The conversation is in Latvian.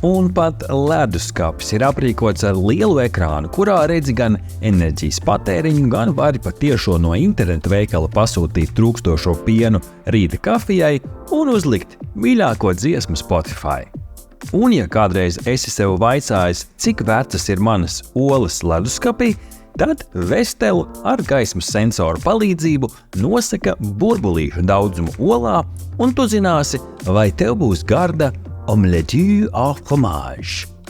Un pat leduskapis ir aprīkots ar lielu ekrānu, kurā redzi gan enerģijas patēriņu, gan vari patiešo no interneta veikala pasūtīt trūkstošo pienu rīta kafijai un uzlikt mīļāko dziesmu Spotify. Un ja kādreiz esi sev vaicājis, cik vecas ir manas olas leduskapī, tad Vestel ar gaismas sensoru palīdzību nosaka burbulīšu daudzumu olā, un tu zināsi, vai tev būs garda omelette au fromage.